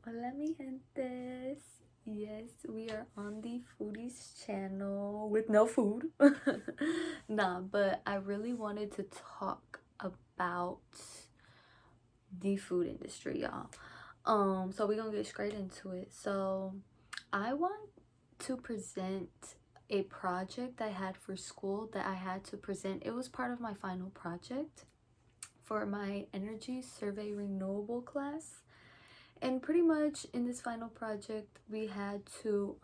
Hola mi gentes. Yes, we are on the foodies channel with no food. Nah, but I really wanted to talk about the food industry, y'all. So we're gonna get straight into it. So I want to present a project I had for school that I had to present. It was part of my final project for my energy survey renewable class. And pretty much in this final project, we had to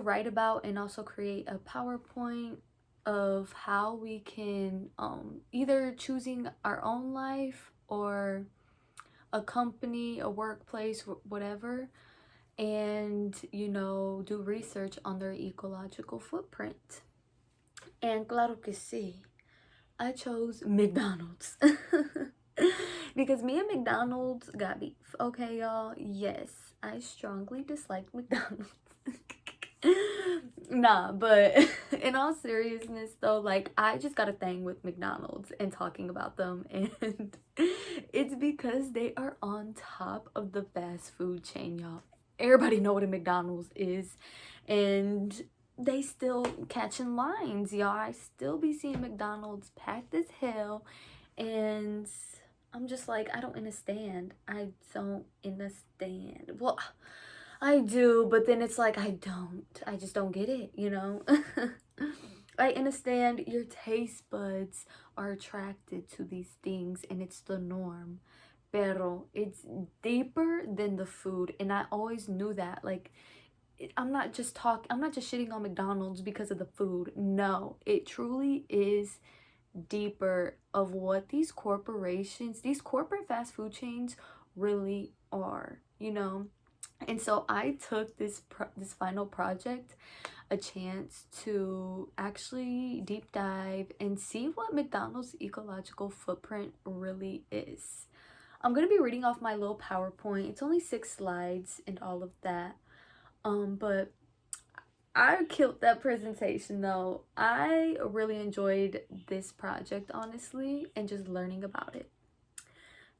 write about and also create a PowerPoint of how we can either choosing our own life or a company, a workplace, whatever, and do research on their ecological footprint. And claro que sí, I chose McDonald's. Because me and McDonald's got beef, okay, y'all? Yes, I strongly dislike McDonald's. Nah, but in all seriousness though, like, I just got a thing with McDonald's and talking about them, and it's because they are on top of the fast food chain, y'all. Everybody know what a McDonald's is, and they still catching lines, y'all. I still be seeing McDonald's packed as hell, and I'm just like, I don't understand. I don't understand. Well, I do, but then it's like, I just don't get it, you know? I understand your taste buds are attracted to these things and it's the norm. Pero it's deeper than the food, and I always knew that. Like, I'm not just shitting on McDonald's because of the food. No, it truly is deeper of what these corporations, these corporate fast food chains really are, you know? And so I took this final project a chance to actually deep dive and see what McDonald's ecological footprint really is. I'm going to be reading off my little PowerPoint. It's only 6 slides and all of that. But I killed that presentation though. I really enjoyed this project, honestly, and just learning about it.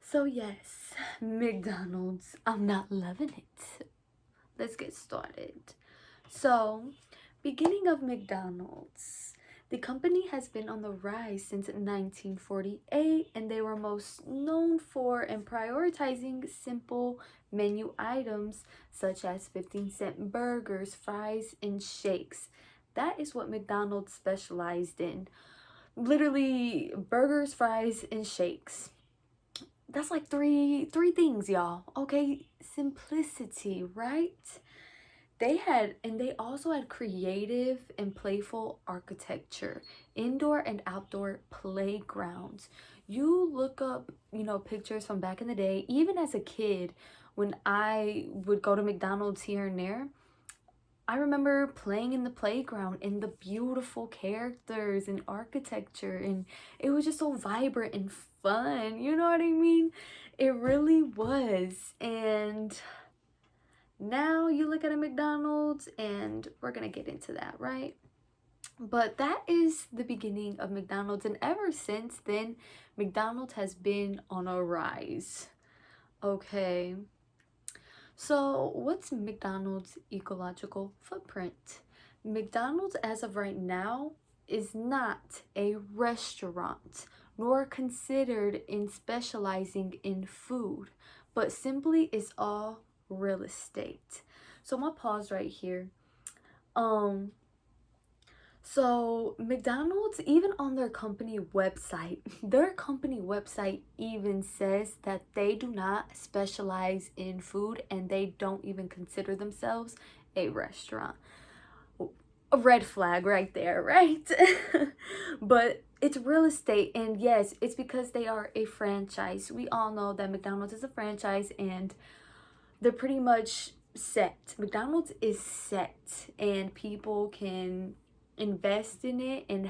So yes, McDonald's, I'm not loving it. Let's get started. So, beginning of McDonald's. The company has been on the rise since 1948, and they were most known for and prioritizing simple menu items such as 15-cent burgers, fries, and shakes. That is what McDonald's specialized in. Literally, burgers, fries, and shakes. That's like three things, y'all. Okay, simplicity, right? They also had creative and playful architecture, indoor and outdoor playgrounds. You look up, pictures from back in the day, even as a kid, when I would go to McDonald's here and there, I remember playing in the playground and the beautiful characters and architecture, and it was just so vibrant and fun, you know what I mean? It really was. And now you look at a McDonald's, and we're gonna get into that, right? But that is the beginning of McDonald's, and ever since then, McDonald's has been on a rise. Okay, so what's McDonald's ecological footprint? McDonald's, as of right now, is not a restaurant, nor considered in specializing in food, but simply is all real estate. So I'm gonna pause right here. So McDonald's, even on their company website, even says that they do not specialize in food, and they don't even consider themselves a restaurant. A red flag right there, right? But it's real estate, and yes, it's because they are a franchise. We all know that McDonald's is a franchise, and they're pretty much set. McDonald's is set, and people can invest in it and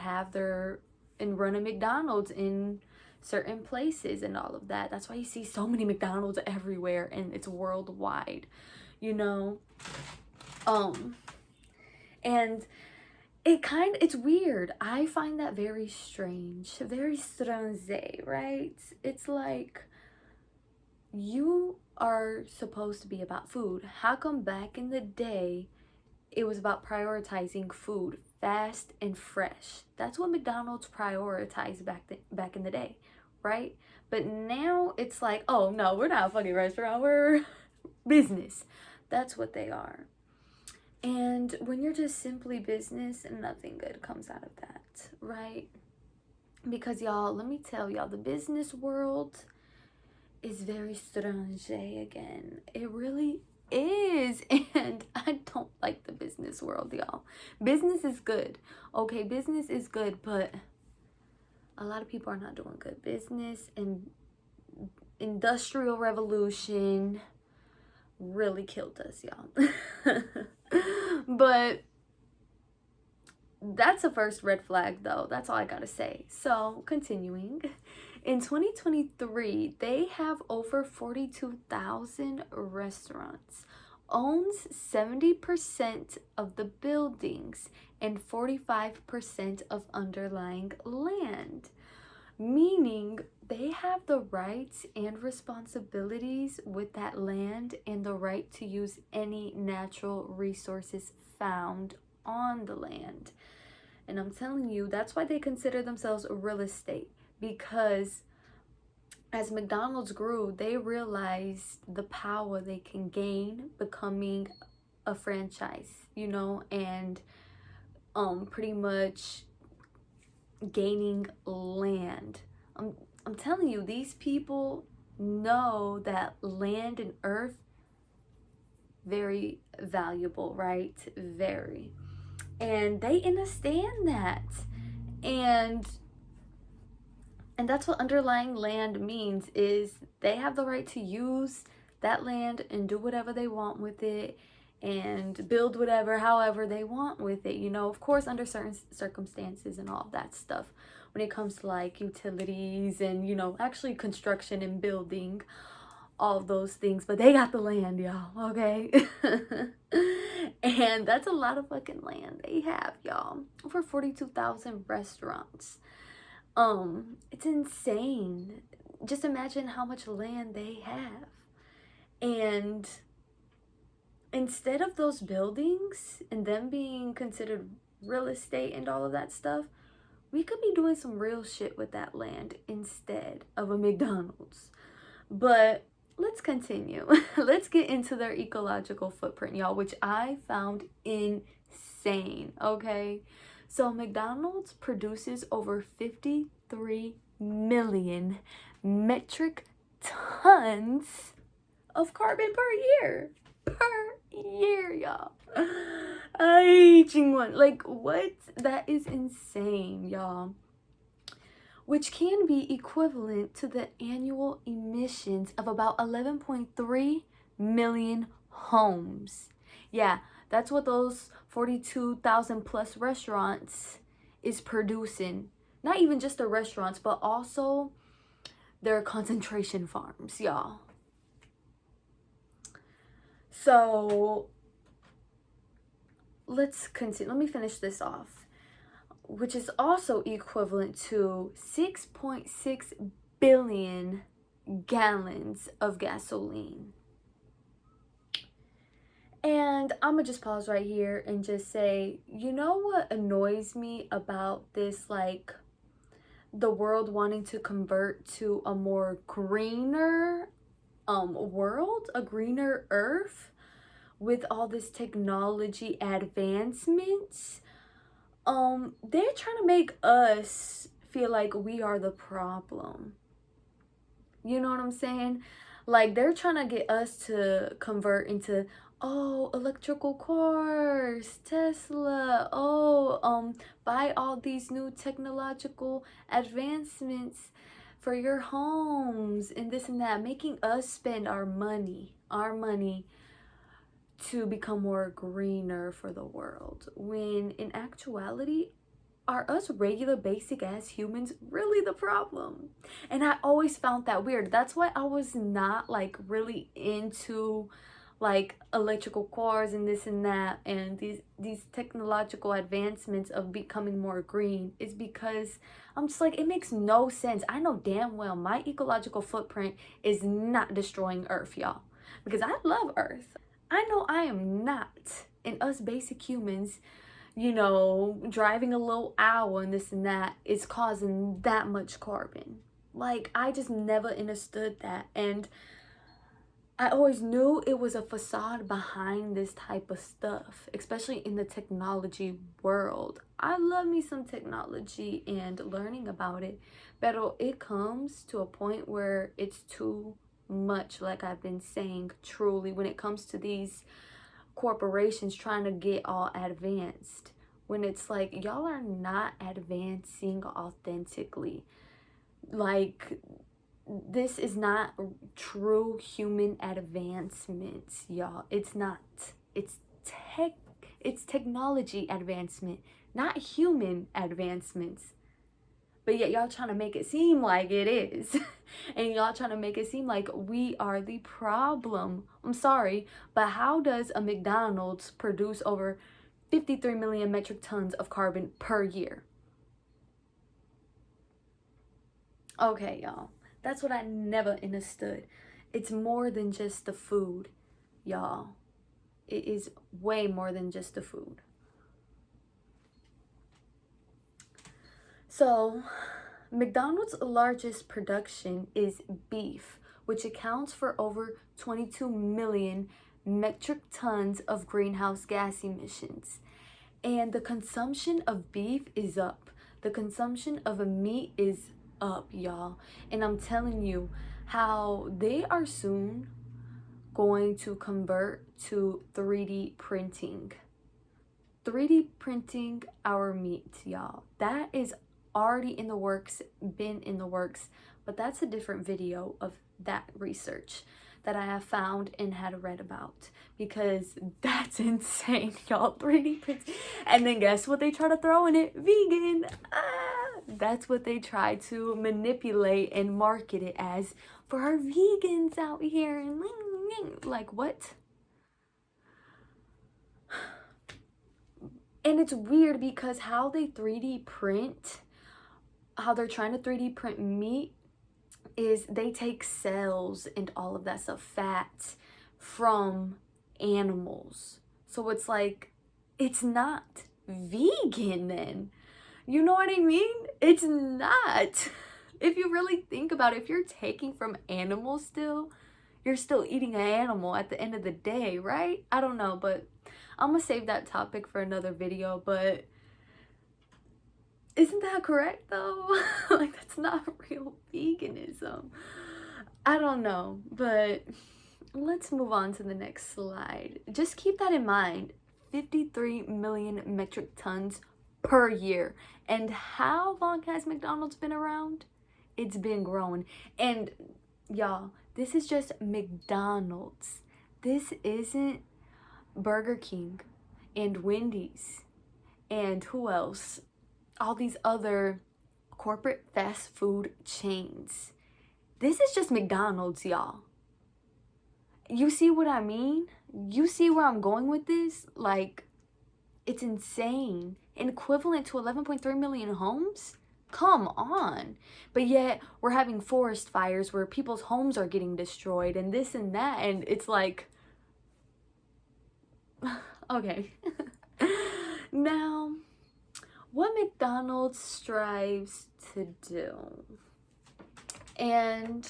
run a McDonald's in certain places and all of that. That's why you see so many McDonald's everywhere, and it's worldwide, you know. And it's weird. I find that very strange, right? It's like, you are supposed to be about food. How come back in the day it was about prioritizing food, fast and fresh? That's what McDonald's prioritized back in the day, right? But now it's like, oh no, we're not a fucking restaurant, we're business. That's what they are. And when you're just simply business, nothing good comes out of that, right? Because y'all, let me tell y'all, the business world is very strange again. It really is. And I don't like the business world, y'all. Business is good. Okay, business is good, but a lot of people are not doing good business, and industrial revolution really killed us, y'all. But that's a first red flag, though. That's all I gotta say. So, continuing. In 2023, they have over 42,000 restaurants, owns 70% of the buildings, and 45% of underlying land. Meaning they have the rights and responsibilities with that land and the right to use any natural resources found on the land. And I'm telling you, that's why they consider themselves real estate, because as McDonald's grew, they realized the power they can gain becoming a franchise, you know, and pretty much gaining land. I'm telling you, these people know that land and earth, very valuable, right? Very. And they understand that. And that's what underlying land means, is they have the right to use that land and do whatever they want with it and build whatever, however they want with it, you know, of course, under certain circumstances and all that stuff. When it comes to like utilities and, you know, actually construction and building, all those things, but they got the land, y'all, okay? And that's a lot of fucking land they have, y'all. Over 42,000 restaurants. It's insane. Just imagine how much land they have. And instead of those buildings and them being considered real estate and all of that stuff, we could be doing some real shit with that land instead of a McDonald's. But let's continue. Let's get into their ecological footprint, y'all, which I found insane, okay? So McDonald's produces over 53 million metric tons of carbon per year. Per year, y'all. Like, what? That is insane, y'all. Which can be equivalent to the annual emissions of about 11.3 million homes. Yeah, that's what those 42,000 plus restaurants is producing. Not even just the restaurants, but also their concentration farms, y'all. So let's continue. Let me finish this off, which is also equivalent to 6.6 billion gallons of gasoline. And I'm gonna just pause right here and just say, you know what annoys me about this, like, the world wanting to convert to a more greener world, a greener earth, with all this technology advancements. They're trying to make us feel like we are the problem. You know what I'm saying? Like, they're trying to get us to convert into, oh, electrical cars, Tesla, oh, buy all these new technological advancements for your homes and this and that, making us spend our money to become more greener for the world, when in actuality, are us regular basic ass humans really the problem? And I always found that weird. That's why I was not like really into like electrical cars and this and that, and these technological advancements of becoming more green, is because I'm just like, it makes no sense. I know damn well my ecological footprint is not destroying Earth, y'all, because I love Earth. I know I am not. And us basic humans, you know, driving a little owl and this and that is causing that much carbon. Like, I just never understood that. And I always knew it was a facade behind this type of stuff, especially in the technology world. I love me some technology and learning about it, but it comes to a point where it's too much, like I've been saying, truly, when it comes to these corporations trying to get all advanced. When it's like, y'all are not advancing authentically. Like, this is not true human advancements, y'all. It's not. It's technology advancement, not human advancements. But yet y'all trying to make it seem like it is. And y'all trying to make it seem like we are the problem. I'm sorry, but how does a McDonald's produce over 53 million metric tons of carbon per year? Okay, y'all. That's what I never understood. It's more than just the food, y'all. It is way more than just the food. So, McDonald's largest production is beef, which accounts for over 22 million metric tons of greenhouse gas emissions. And the consumption of beef is up. The consumption of meat is up, y'all. And I'm telling you how they are soon going to convert to 3D printing. 3D printing our meat, y'all. That is already in the works, been in the works, but that's a different video of that research that I have found and had read about, because that's insane, y'all. 3D printing. And then guess what they try to throw in it? Vegan. That's what they try to manipulate and market it as for our vegans out here. And like, what? And it's weird because how they 3D print, how they're trying to 3D print meat, is they take cells and all of that stuff, fats, from animals. So it's like, it's not vegan then. You know what I mean? It's not. If you really think about it, if you're taking from animals still, you're still eating an animal at the end of the day, right? I don't know, but I'm gonna save that topic for another video. But isn't that correct though? Like, that's not real veganism. I don't know, but let's move on to the next slide. Just keep that in mind. 53 million metric tons per year. And how long has McDonald's been around? It's been growing. And y'all, this is just McDonald's. This isn't Burger King and Wendy's and who else? All these other corporate fast food chains. This is just McDonald's, y'all. You see what I mean? You see where I'm going with this? Like, it's insane. And equivalent to 11.3 million homes? Come on. But yet, we're having forest fires where people's homes are getting destroyed and this and that. And it's like, okay. Now, what McDonald's strives to do. And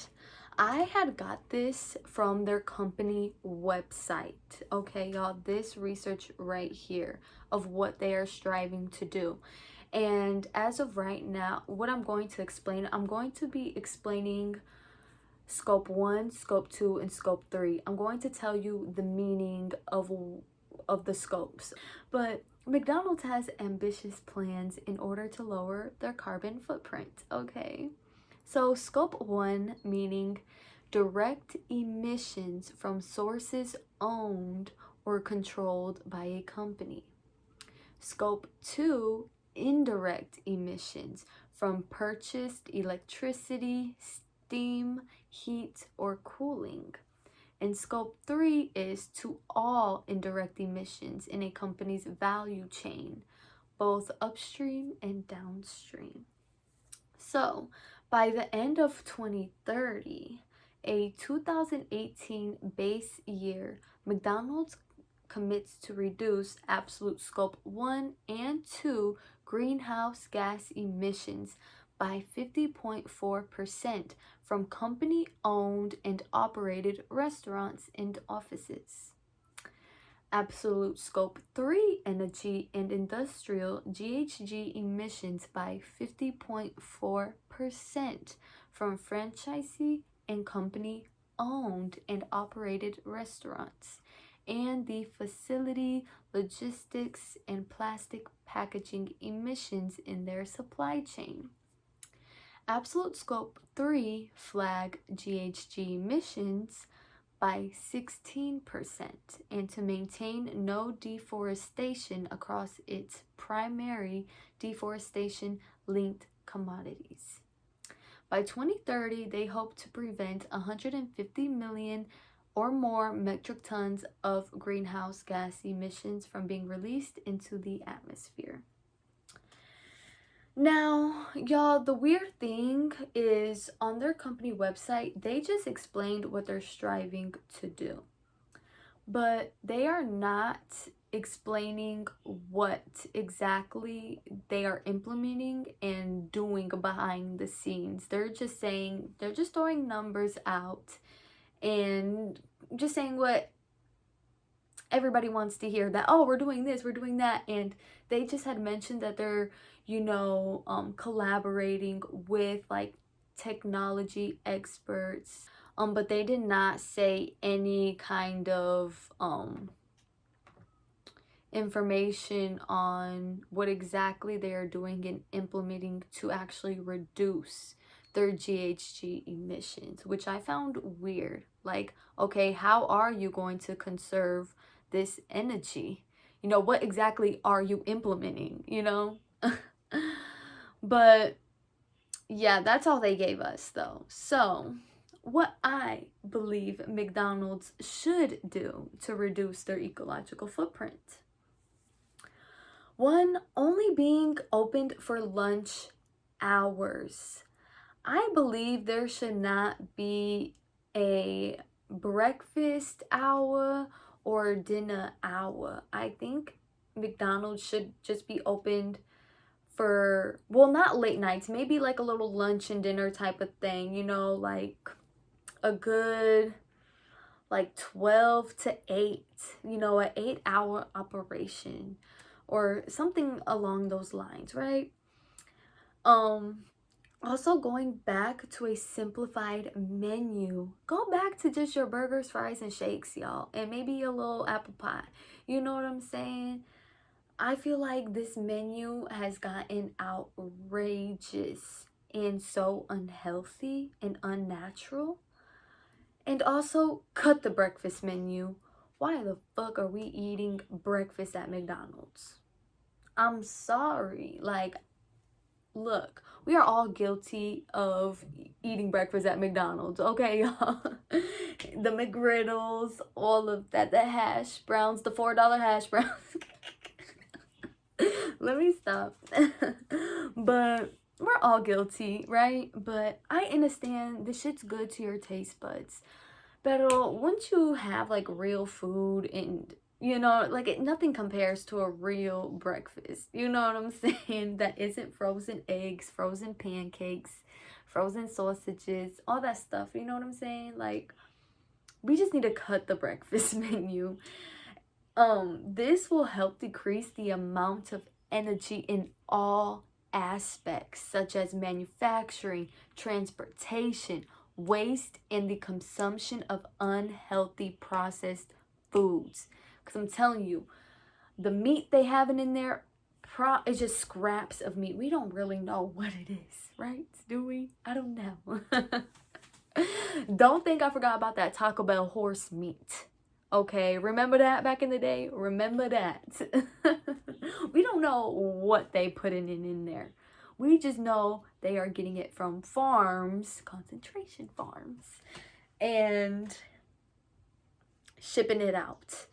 I had got this from their company website. Okay, y'all, this research right here of what they are striving to do. And as of right now, what I'm going to explain, I'm going to be explaining scope 1, scope 2, and scope 3. I'm going to tell you the meaning of the scopes. But McDonald's has ambitious plans in order to lower their carbon footprint, okay? So scope 1, meaning direct emissions from sources owned or controlled by a company. Scope 2, indirect emissions from purchased electricity, steam, heat, or cooling. And scope 3 is to all indirect emissions in a company's value chain, both upstream and downstream. So, by the end of 2030, a 2018 base year, McDonald's commits to reduce absolute scope 1 and 2 greenhouse gas emissions by 50.4% from company-owned and operated restaurants and offices. Absolute scope 3 energy and industrial GHG emissions by 50.4% from franchisee and company-owned and operated restaurants and the facility, logistics, and plastic packaging emissions in their supply chain. Absolute scope 3 flag GHG emissions by 16% and to maintain no deforestation across its primary deforestation linked commodities. By 2030, they hope to prevent 150 million or more metric tons of greenhouse gas emissions from being released into the atmosphere. Now, y'all, the weird thing is on their company website, they just explained what they're striving to do. But they are not explaining what exactly they are implementing and doing behind the scenes. They're just throwing numbers out and just saying what everybody wants to hear, that, oh, we're doing this, we're doing that. And they just had mentioned that they're, collaborating with like technology experts, but they did not say any kind of information on what exactly they are doing and implementing to actually reduce their GHG emissions, which I found weird. Like, okay, how are you going to conserve this energy? What exactly are you implementing, But yeah, that's all they gave us though. So what I believe McDonald's should do to reduce their ecological footprint. 1, only being opened for lunch hours. I believe there should not be a breakfast hour or dinner hour. I think McDonald's should just be opened for, well, not late nights, maybe like a little lunch and dinner type of thing, like a good like 12 to 8, an 8-hour operation or something along those lines, right? Also, going back to a simplified menu. Go back to just your burgers, fries, and shakes, y'all, and maybe a little apple pie. You know what I'm saying? I feel like this menu has gotten outrageous and so unhealthy and unnatural. And also, cut the breakfast menu. Why the fuck are we eating breakfast at McDonald's? I'm sorry. Like, look, we are all guilty of eating breakfast at McDonald's, okay, y'all? The McGriddles, all of that, the hash browns, the $4 hash browns. Let me stop. But we're all guilty, right? But I understand this shit's good to your taste buds. But once you have like real food and nothing compares to a real breakfast. You know what I'm saying? That isn't frozen eggs, frozen pancakes, frozen sausages, all that stuff. You know what I'm saying? Like, we just need to cut the breakfast menu. This will help decrease the amount of energy in all aspects, such as manufacturing, transportation, waste, and the consumption of unhealthy processed foods. Because I'm telling you, the meat they have in there is just scraps of meat. We don't really know what it is, right? Do we? I don't know. Don't think I forgot about that Taco Bell horse meat. Okay, remember that back in the day? Remember that. We don't know what they put in there. We just know they are getting it from farms, concentration farms. And shipping it out,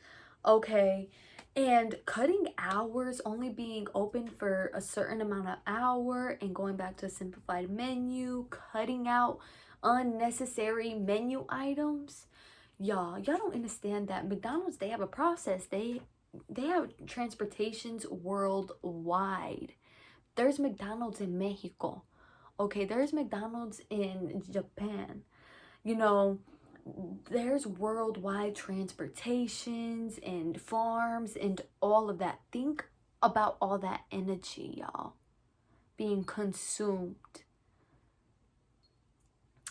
okay? And cutting hours, only being open for a certain amount of hour and going back to a simplified menu, cutting out unnecessary menu items. Y'all don't understand that McDonald's, they have a process. They have transportations worldwide. There's McDonald's in Mexico. Okay, there's McDonald's in Japan. You know, there's worldwide transportations and farms and all of that. Think about all that energy, y'all, being consumed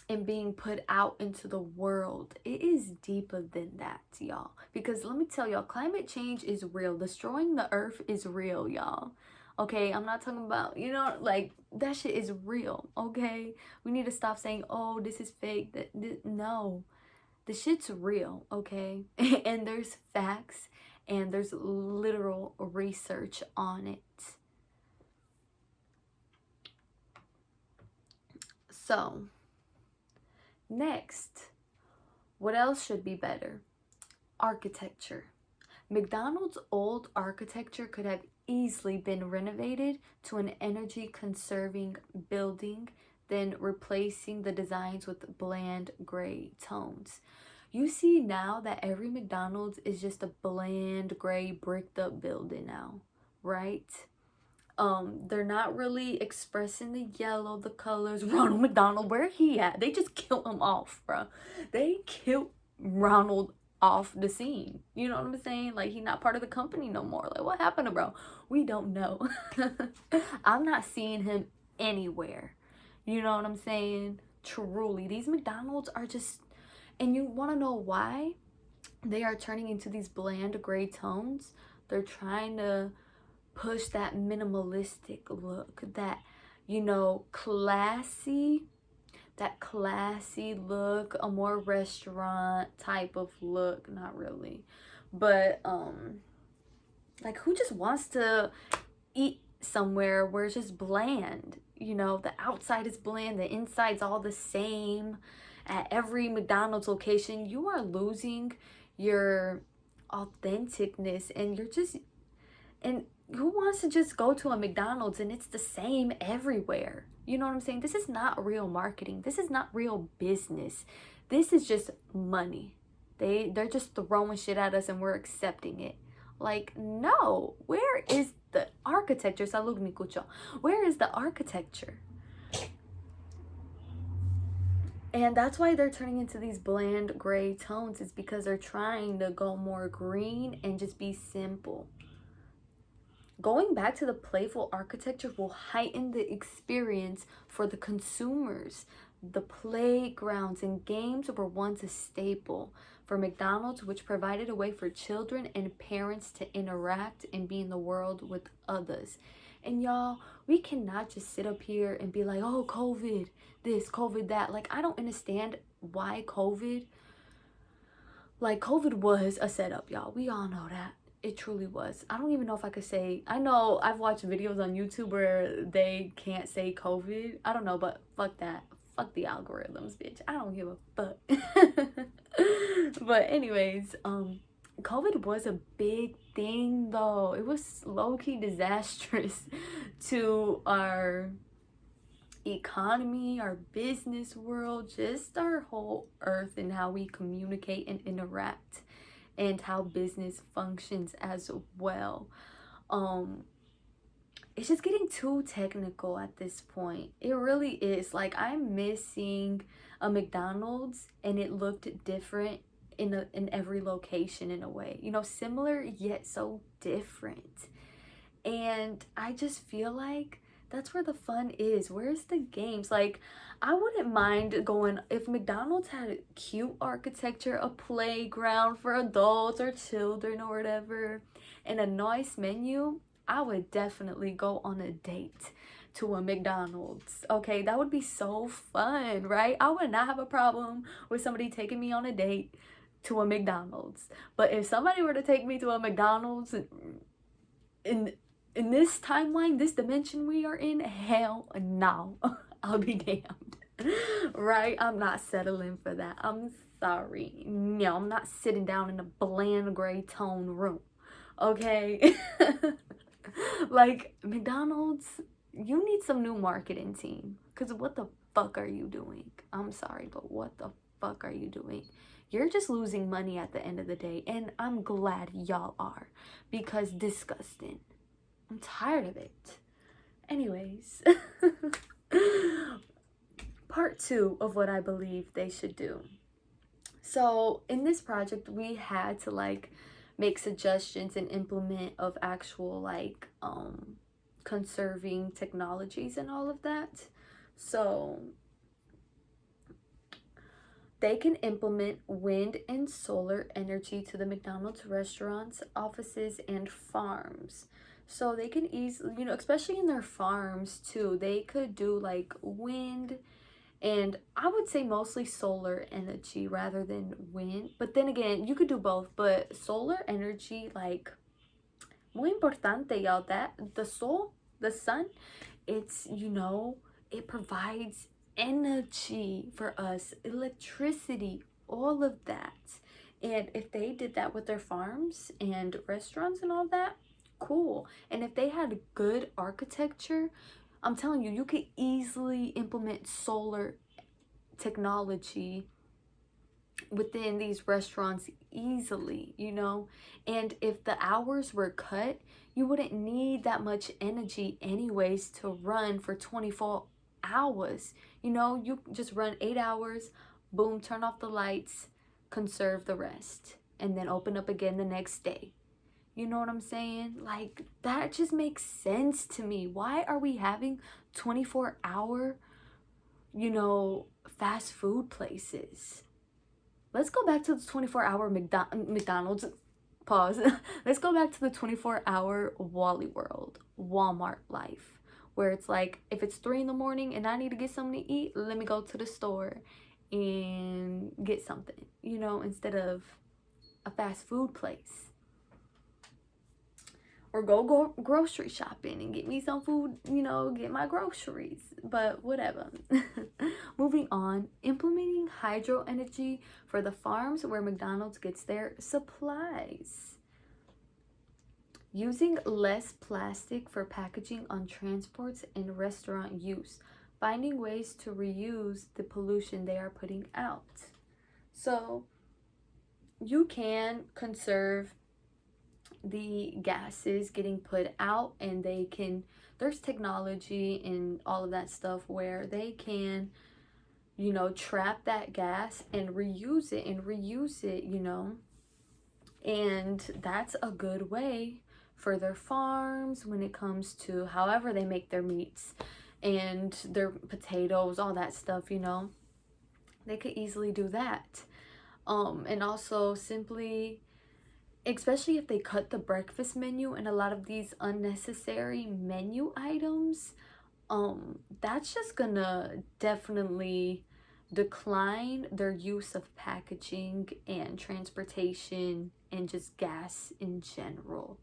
and being put out into the world. It is deeper than that, y'all. Because let me tell y'all, climate change is real. Destroying the earth is real, y'all. Okay, I'm not talking about, you know, like, that shit is real, okay? We need to stop saying, oh, this is fake. No, the shit's real, okay? And there's facts and there's literal research on it. So, next, what else should be better? Architecture. McDonald's old architecture could have easily been renovated to an energy conserving building, then replacing the designs with bland gray tones. You see now that every McDonald's is just a bland gray bricked up building now, right? They're not really expressing the yellow, the colors. Ronald McDonald, where he at? They just killed him off, bro. They killed Ronald off the scene. You know what I'm saying? Like, he's not part of the company no more. Like, what happened to bro? We don't know. I'm not seeing him anywhere. You know what I'm saying? Truly, these McDonald's are just, and you want to know why they are turning into these bland gray tones? They're trying to push that minimalistic look, that, you know, classy look, a more restaurant type of look. Not really, but like, who just wants to eat somewhere where it's just bland? You know, the outside is bland, the inside's all the same at every McDonald's location. You are losing your authenticness, and you're just, and who wants to just go to a McDonald's and it's the same everywhere? You know what I'm saying? This is not real marketing. This is not real business. This is just money. They're just throwing shit at us and we're accepting it. Like, no. Where is the architecture? Salud, mi cucho. Where is the architecture? And that's why they're turning into these bland gray tones, is because they're trying to go more green and just be simple. Going back to the playful architecture will heighten the experience for the consumers. The playgrounds and games were once a staple for McDonald's, which provided a way for children and parents to interact and be in the world with others. And y'all, we cannot just sit up here and be like, oh, COVID this, COVID that. Like, I don't understand why COVID was a setup, y'all. We all know that. It truly was. I don't even know if I could say, I know I've watched videos on YouTube where they can't say COVID. I don't know, but fuck that. Fuck the algorithms, bitch. I don't give a fuck. But anyways, COVID was a big thing though. It was low-key disastrous to our economy, our business world, just our whole earth, and how we communicate and interact, and how business functions as well. It's just getting too technical at this point. It really is. Like, I'm missing a McDonald's and it looked different in every location in a way. You know, similar yet so different. And I just feel like that's where the fun is. Where's the games? Like, I wouldn't mind going, if McDonald's had cute architecture, a playground for adults or children or whatever, and a nice menu, I would definitely go on a date to a McDonald's. Okay, that would be so fun, right? I would not have a problem with somebody taking me on a date to a McDonald's. But if somebody were to take me to a McDonald's in this timeline, this dimension we are in, hell no. I'll be damned. Right? I'm not settling for that. I'm sorry. No, I'm not sitting down in a bland gray tone room. Okay? Like, McDonald's, you need some new marketing team. Because what the fuck are you doing? I'm sorry, but what the fuck are you doing? You're just losing money at the end of the day. And I'm glad y'all are. Because disgusting. I'm tired of it. Anyways. Part 2 of what I believe they should do. So in this project, we had to like make suggestions and implement of actual like conserving technologies and all of that. So they can implement wind and solar energy to the McDonald's restaurants, offices, and farms. So they can easily, you know, especially in their farms too, they could do like wind, and I would say mostly solar energy rather than wind. But then again, you could do both. But solar energy, like, muy importante, y'all. That the sol, the sun, it's, you know, it provides energy for us, electricity, all of that. And if they did that with their farms and restaurants and all that, cool. And if they had good architecture, I'm telling you, you could easily implement solar technology within these restaurants easily, you know. And if the hours were cut, you wouldn't need that much energy anyways to run for 24 hours. You know, you just run 8 hours, boom, turn off the lights, conserve the rest, and then open up again the next day. You know what I'm saying? Like, that just makes sense to me. Why are we having 24-hour, you know, fast food places? Let's go back to the 24-hour McDonald's. Pause. Let's go back to the 24-hour Wally World, Walmart life, where it's like, if it's 3 in the morning and I need to get something to eat, let me go to the store and get something, you know, instead of a fast food place. Or go grocery shopping and get me some food, you know, get my groceries. But whatever. Moving on, implementing hydro energy for the farms where McDonald's gets their supplies. Using less plastic for packaging on transports and restaurant use. Finding ways to reuse the pollution they are putting out. So you can conserve the gases getting put out, and they can, there's technology and all of that stuff where they can, you know, trap that gas and reuse it, you know. And that's a good way for their farms when it comes to however they make their meats and their potatoes, all that stuff, you know. They could easily do that. And also simply, especially if they cut the breakfast menu and a lot of these unnecessary menu items, that's just gonna definitely decline their use of packaging and transportation and just gas in general.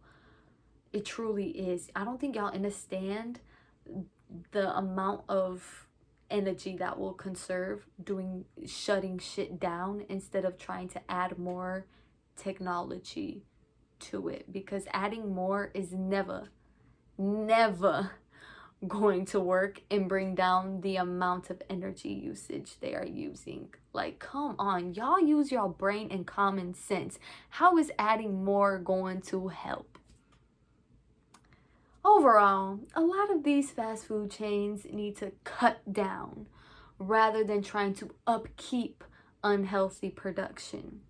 It truly is. I don't think y'all understand the amount of energy that will conserve doing shutting shit down instead of trying to add more technology to it, because adding more is never going to work and bring down the amount of energy usage they are using. Like, come on, y'all, use your brain and common sense. How is adding more going to help? Overall, a lot of these fast food chains need to cut down rather than trying to upkeep unhealthy production.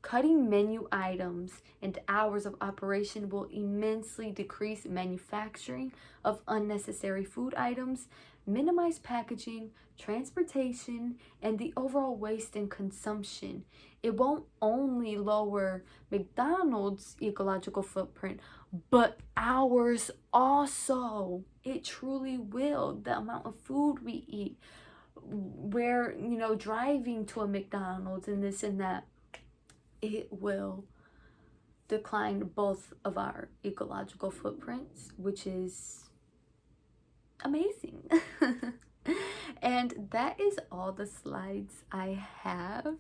Cutting menu items and hours of operation will immensely decrease manufacturing of unnecessary food items, minimize packaging, transportation, and the overall waste and consumption. It won't only lower McDonald's ecological footprint, but ours also. It truly will. The amount of food we eat, where, you know, driving to a McDonald's and this and that, it will decline both of our ecological footprints, which is amazing. And that is all the slides I have.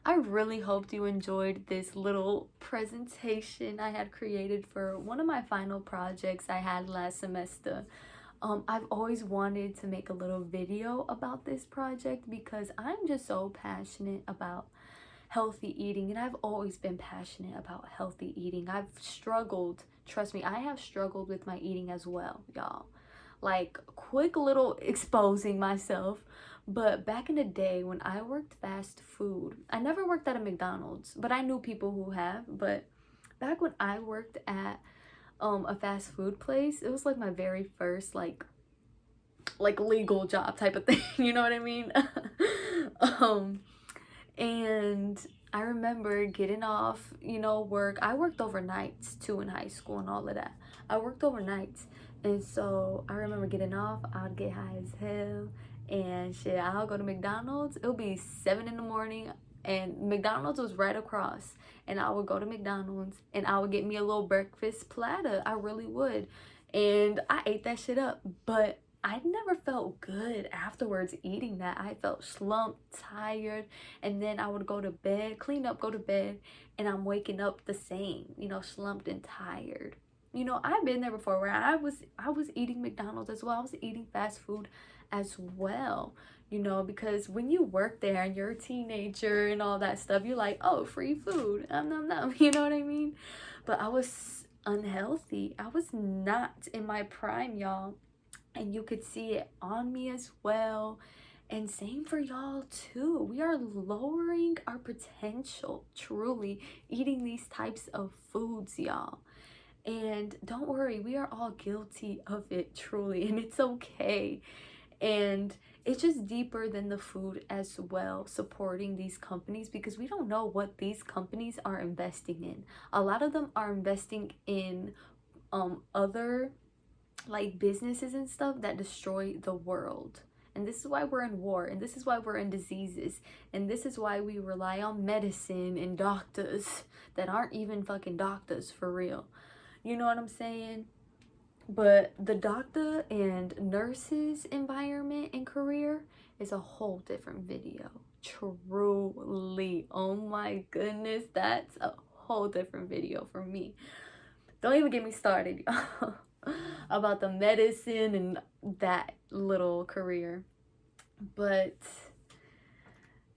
I really hoped you enjoyed this little presentation I had created for one of my final projects I had last semester. I've always wanted to make a little video about this project because I'm just so passionate about healthy eating, and I've always been passionate about healthy eating. I've struggled, trust me, I have struggled with my eating as well, y'all. Like, quick little exposing myself. But back in the day when I worked fast food, I never worked at a McDonald's, but I knew people who have. But back when I worked at a fast food place, it was like my very first like legal job type of thing, you know what I mean? um and I remember getting off, work. I worked overnights too in high school and all of that. I worked overnights. And so I remember getting off, I would get high as hell. And shit, I'll go to McDonald's. It'll be 7 in the morning. And McDonald's was right across. And I would go to McDonald's and I would get me a little breakfast platter. I really would. And I ate that shit up. But I never felt good afterwards eating that. I felt slumped, tired, and then I would go to bed, clean up, go to bed, and I'm waking up the same, slumped and tired. I've been there before where I was eating McDonald's as well. I was eating fast food as well, because when you work there and you're a teenager and all that stuff, you're like, oh, free food. Nom, you know what I mean? But I was unhealthy. I was not in my prime, y'all. And you could see it on me as well. And same for y'all too. We are lowering our potential, truly, eating these types of foods, y'all. And don't worry, we are all guilty of it, truly, and it's okay. And it's just deeper than the food as well, supporting these companies, because we don't know what these companies are investing in. A lot of them are investing in other like businesses and stuff that destroy the world. And this is why we're in war, and this is why we're in diseases, and this is why we rely on medicine and doctors that aren't even fucking doctors for real. You know what I'm saying? But the doctor and nurses environment and career is a whole different video. Truly. Oh my goodness, that's a whole different video for me. Don't even get me started, y'all. About the medicine and that little career. But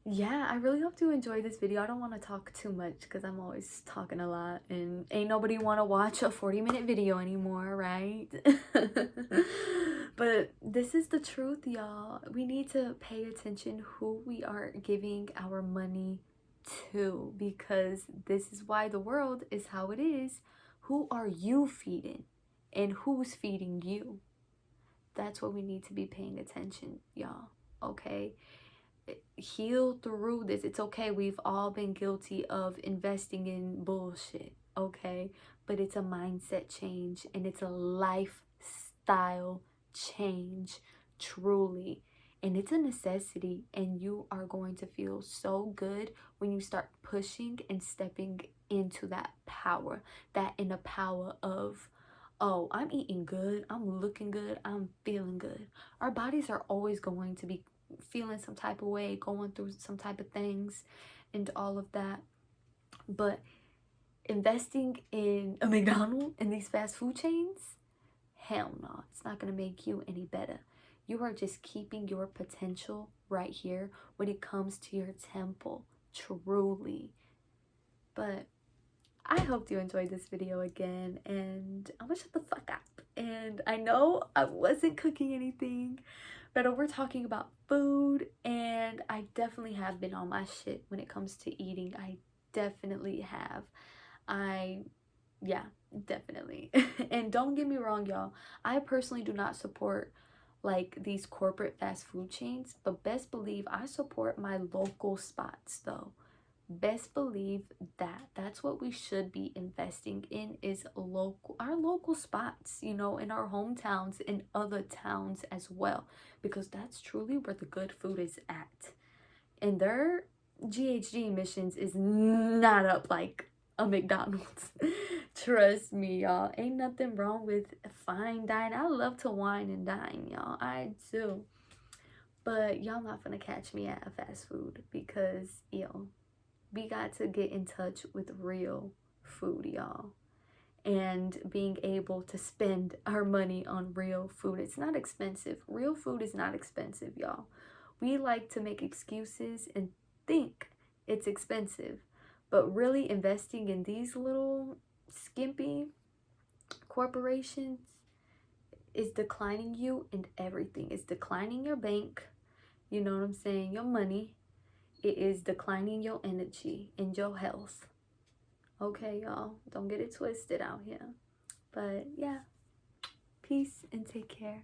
yeah, I really hope you enjoyed this video. I don't want to talk too much because I'm always talking a lot and ain't nobody want to watch a 40-minute video anymore, right? But this is the truth, y'all. We need to pay attention who we are giving our money to, because this is why the world is how it is. Who are you feeding? And who's feeding you? That's what we need to be paying attention, y'all. Okay? Heal through this. It's okay. We've all been guilty of investing in bullshit. Okay? But it's a mindset change and it's a lifestyle change, truly. And it's a necessity, and you are going to feel so good when you start pushing and stepping into that power, that inner power of, oh, I'm eating good, I'm looking good, I'm feeling good. Our bodies are always going to be feeling some type of way, going through some type of things and all of that. But investing in a McDonald's and these fast food chains, hell no, it's not going to make you any better. You are just keeping your potential right here when it comes to your temple, truly. But I hope you enjoyed this video again, and I'm gonna shut the fuck up. And I know I wasn't cooking anything, but we're talking about food, and I definitely have been on my shit when it comes to eating. I definitely have. Yeah, definitely. And don't get me wrong, y'all. I personally do not support like these corporate fast food chains, but best believe I support my local spots though. Best believe that that's what we should be investing in, is our local spots, in our hometowns and other towns as well, because that's truly where the good food is at. And their GHG emissions is not up like a McDonald's. Trust me, y'all. Ain't nothing wrong with fine dining. I love to wine and dine, y'all. I do. But y'all not gonna catch me at a fast food because, We got to get in touch with real food, y'all, and being able to spend our money on real food. It's not expensive. Real food is not expensive, y'all. We like to make excuses and think it's expensive, but really investing in these little skimpy corporations is declining you in everything. It's declining your bank, you know what I'm saying, your money. It is declining your energy and your health. Okay, y'all, don't get it twisted out here. But yeah, peace and take care.